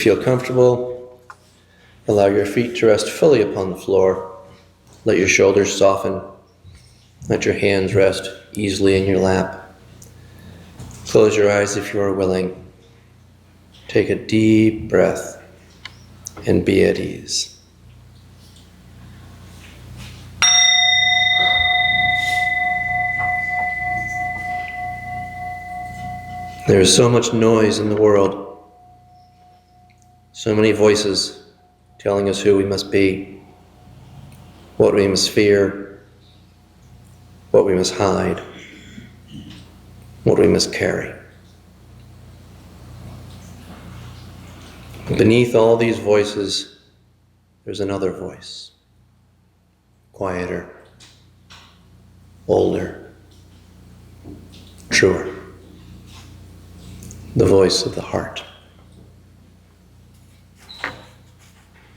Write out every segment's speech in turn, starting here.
Feel comfortable. Allow your feet to rest fully upon the floor. Let your shoulders soften. Let your hands rest easily in your lap. Close your eyes if you are willing. Take a deep breath and be at ease. There is so much noise in the world. So many voices telling us who we must be, what we must fear, what we must hide, what we must carry. Beneath all these voices, there's another voice, quieter, older, truer, the voice of the heart.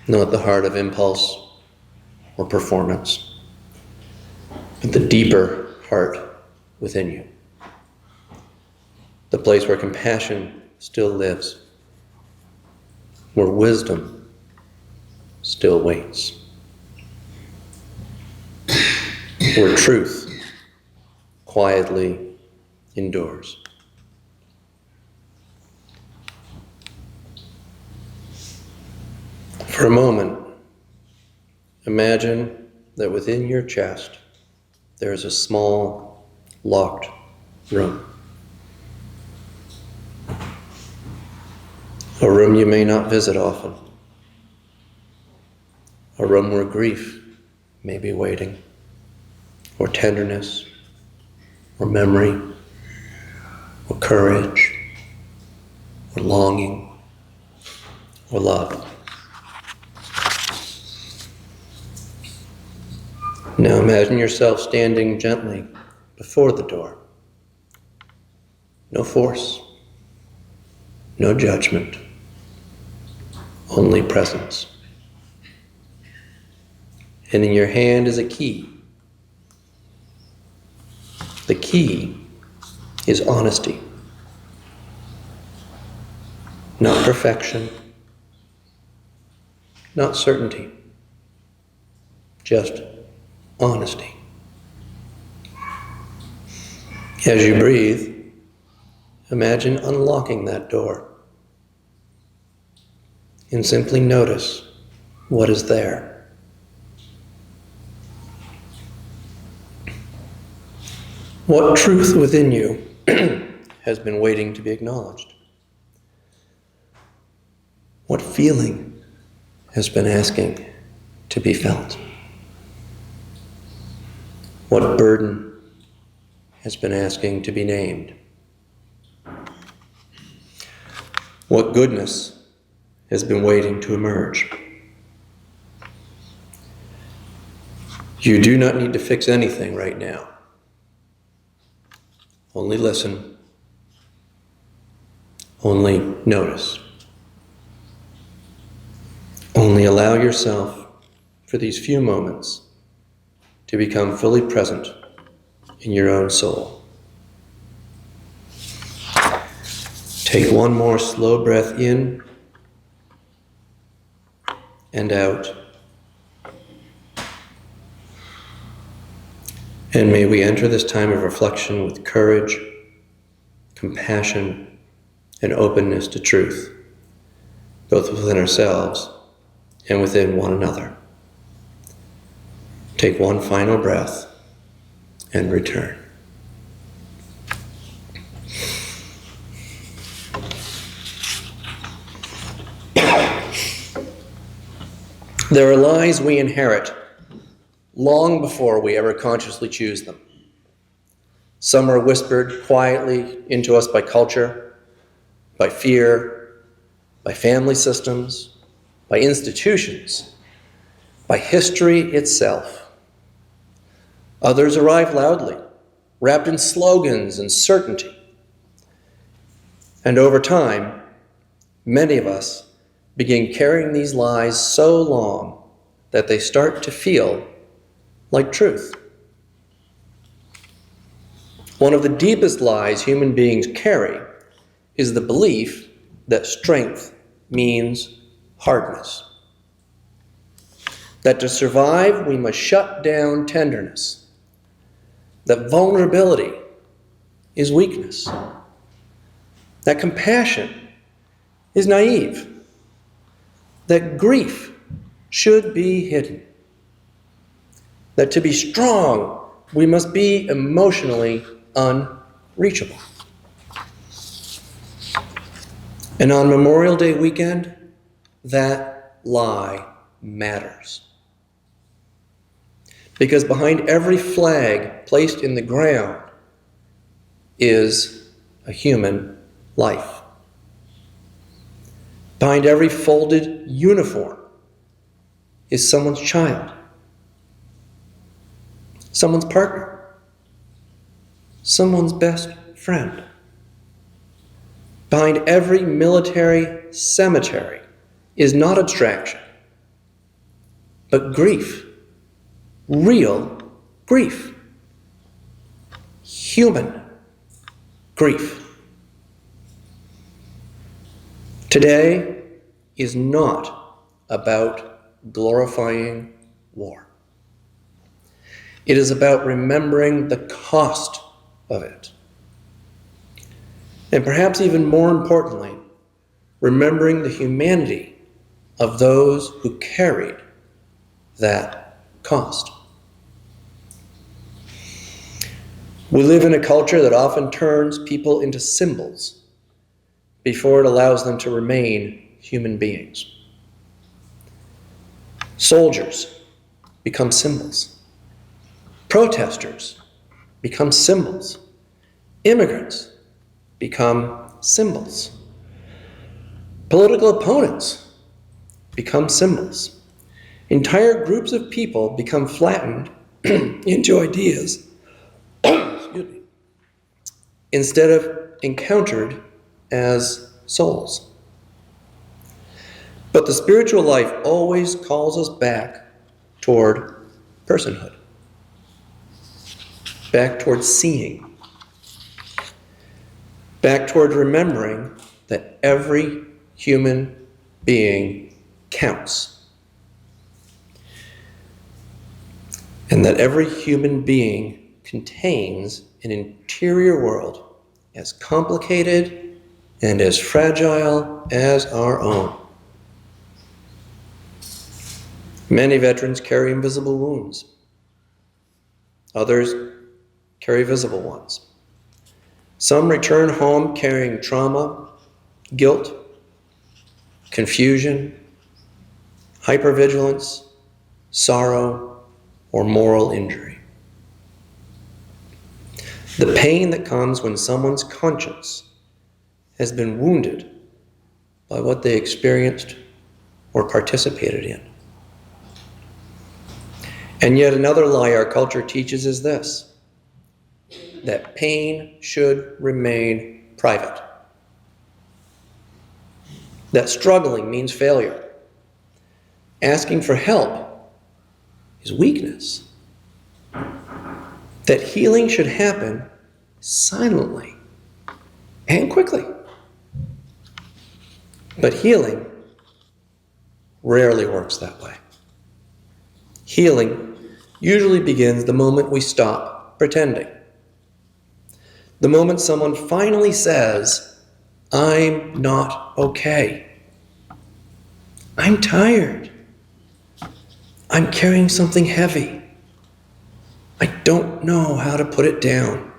Not the heart of impulse or performance, but the deeper heart within you. The place where compassion still lives, where wisdom still waits, where truth quietly endures. For a moment, imagine that within your chest there is a small, locked room. A room you may not visit often. A room where grief may be waiting, or tenderness, or memory, or courage, or longing, or love. Now imagine yourself standing gently before the door. No force, no judgment, only presence. And in your hand is a key. The key is honesty. Not perfection, not certainty, just honesty. As you breathe, imagine unlocking that door and simply notice what is there. What truth within you has been waiting to be acknowledged? What feeling has been asking to be felt? What burden has been asking to be named? What goodness has been waiting to emerge? You do not need to fix anything right now. Only listen. Only notice. Only allow yourself for these few moments to become fully present in your own soul. Take one more slow breath in and out. And may we enter this time of reflection with courage, compassion, and openness to truth, both within ourselves and within one another. Take one final breath and return. There are lies we inherit long before we ever consciously choose them. Some are whispered quietly into us by culture, by fear, by family systems, by institutions, by history itself. Others arrive loudly, wrapped in slogans and certainty. And over time, many of us begin carrying these lies so long that they start to feel like truth. One of the deepest lies human beings carry is the belief that strength means hardness. That to survive, we must shut down tenderness. That vulnerability is weakness. That compassion is naive. That grief should be hidden. That to be strong, we must be emotionally unreachable. And on Memorial Day weekend, that lie matters. Because behind every flag placed in the ground is a human life. Behind every folded uniform is someone's child, someone's partner, someone's best friend. Behind every military cemetery is not abstraction, but grief, real grief, human grief. Today is not about glorifying war. It is about remembering the cost of it. And perhaps even more importantly, remembering the humanity of those who carried that cost. We live in a culture that often turns people into symbols before it allows them to remain human beings. Soldiers become symbols. Protesters become symbols. Immigrants become symbols. Political opponents become symbols. Entire groups of people become flattened into ideas instead of encountered as souls. But the spiritual life always calls us back toward personhood, back toward seeing, back toward remembering that every human being counts, and that every human being contains an interior world as complicated and as fragile as our own. Many veterans carry invisible wounds. Others carry visible ones. Some return home carrying trauma, guilt, confusion, hypervigilance, sorrow, or moral injury. The pain that comes when someone's conscience has been wounded by what they experienced or participated in. And yet another lie our culture teaches is this: that pain should remain private. That struggling means failure. Asking for help is weakness. That healing should happen silently and quickly. But healing rarely works that way. Healing usually begins the moment we stop pretending. The moment someone finally says, "I'm not okay. I'm tired. I'm carrying something heavy. I don't know how to put it down."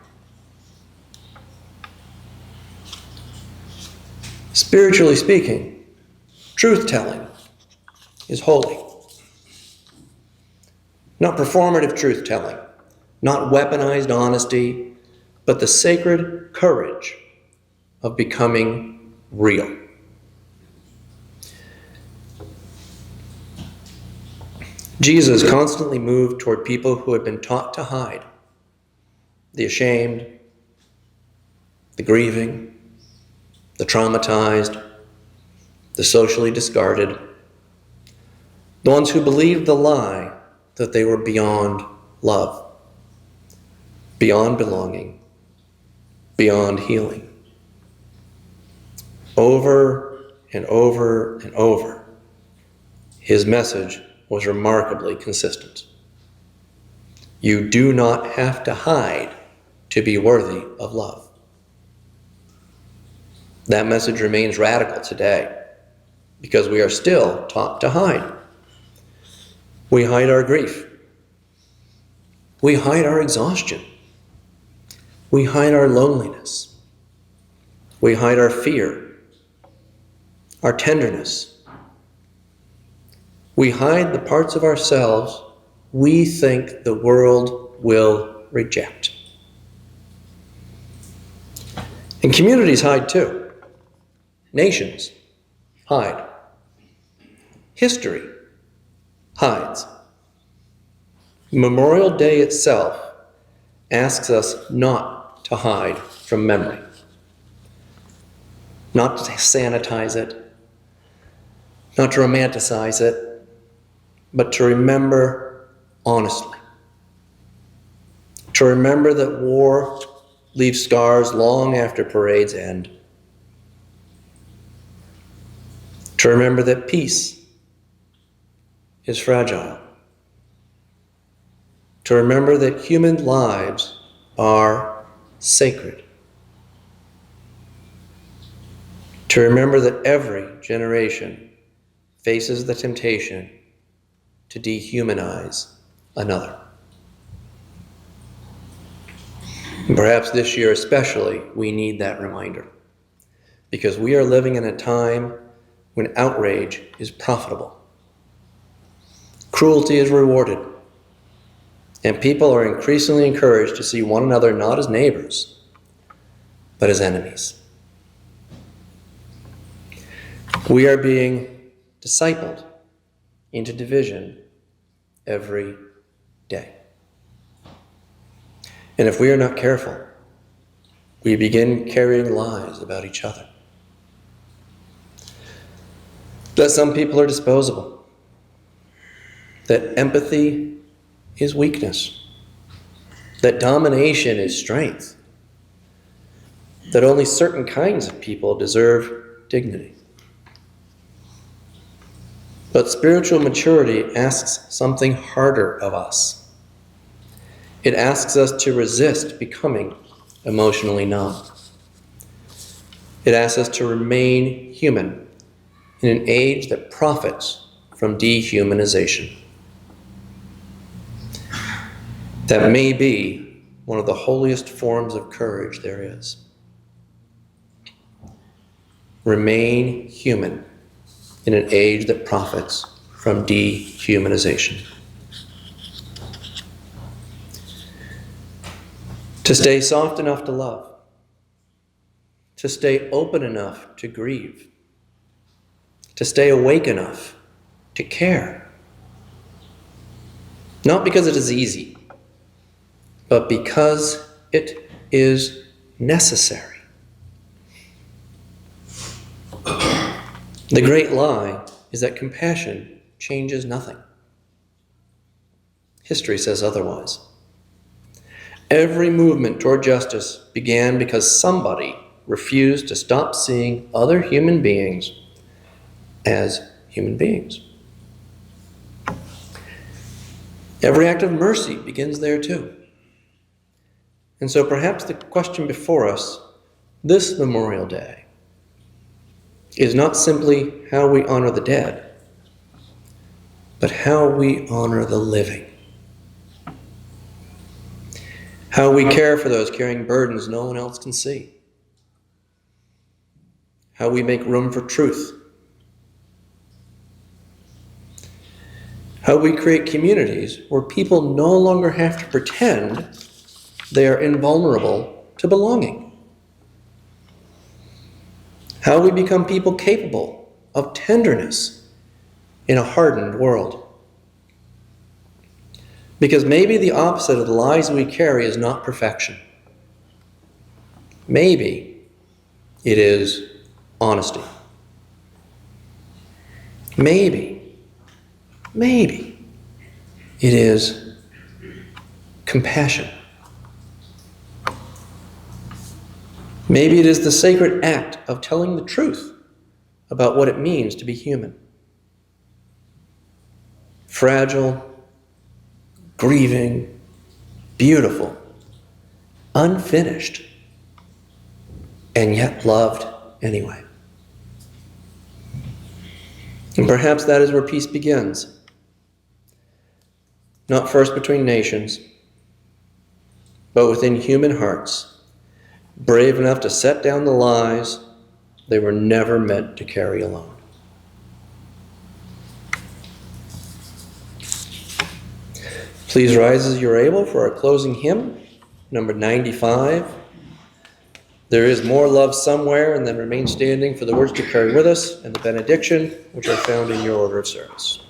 Spiritually speaking, truth-telling is holy. Not performative truth-telling, not weaponized honesty, but the sacred courage of becoming real. Jesus constantly moved toward people who had been taught to hide, the ashamed, the grieving, the traumatized, the socially discarded, the ones who believed the lie that they were beyond love, beyond belonging, beyond healing. Over and over and over, his message was remarkably consistent. You do not have to hide to be worthy of love. That message remains radical today because we are still taught to hide. We hide our grief. We hide our exhaustion. We hide our loneliness. We hide our fear, our tenderness. We hide the parts of ourselves we think the world will reject. And communities hide too. Nations hide. History hides. Memorial Day itself asks us not to hide from memory, not to sanitize it, not to romanticize it, but to remember honestly. To remember that war leaves scars long after parades end. To remember that peace is fragile. To remember that human lives are sacred. To remember that every generation faces the temptation to dehumanize another. And perhaps this year especially, we need that reminder, because we are living in a time when outrage is profitable. Cruelty is rewarded, and people are increasingly encouraged to see one another not as neighbors, but as enemies. We are being discipled into division every day. And if we are not careful, we begin carrying lies about each other. That some people are disposable, that empathy is weakness, that domination is strength, that only certain kinds of people deserve dignity. But spiritual maturity asks something harder of us. It asks us to resist becoming emotionally numb. It asks us to remain human in an age that profits from dehumanization. That may be one of the holiest forms of courage there is. Remain human in an age that profits from dehumanization. To stay soft enough to love, to stay open enough to grieve, to stay awake enough to care. Not because it is easy, but because it is necessary. The great lie is that compassion changes nothing. History says otherwise. Every movement toward justice began because somebody refused to stop seeing other human beings as human beings. Every act of mercy begins there too. And so perhaps the question before us this Memorial Day is not simply how we honor the dead, but how we honor the living. How we care for those carrying burdens no one else can see. How we make room for truth. How we create communities where people no longer have to pretend they are invulnerable to belonging. How we become people capable of tenderness in a hardened world. Because maybe the opposite of the lies we carry is not perfection. Maybe it is honesty. Maybe it is compassion. Maybe it is the sacred act of telling the truth about what it means to be human. Fragile, grieving, beautiful, unfinished, and yet loved anyway. And perhaps that is where peace begins. Not first between nations, but within human hearts, brave enough to set down the lies they were never meant to carry alone. Please rise as you're able for our closing hymn, number 95. There is more love somewhere, and then remain standing for the words to carry with us and the benediction, which are found in your order of service.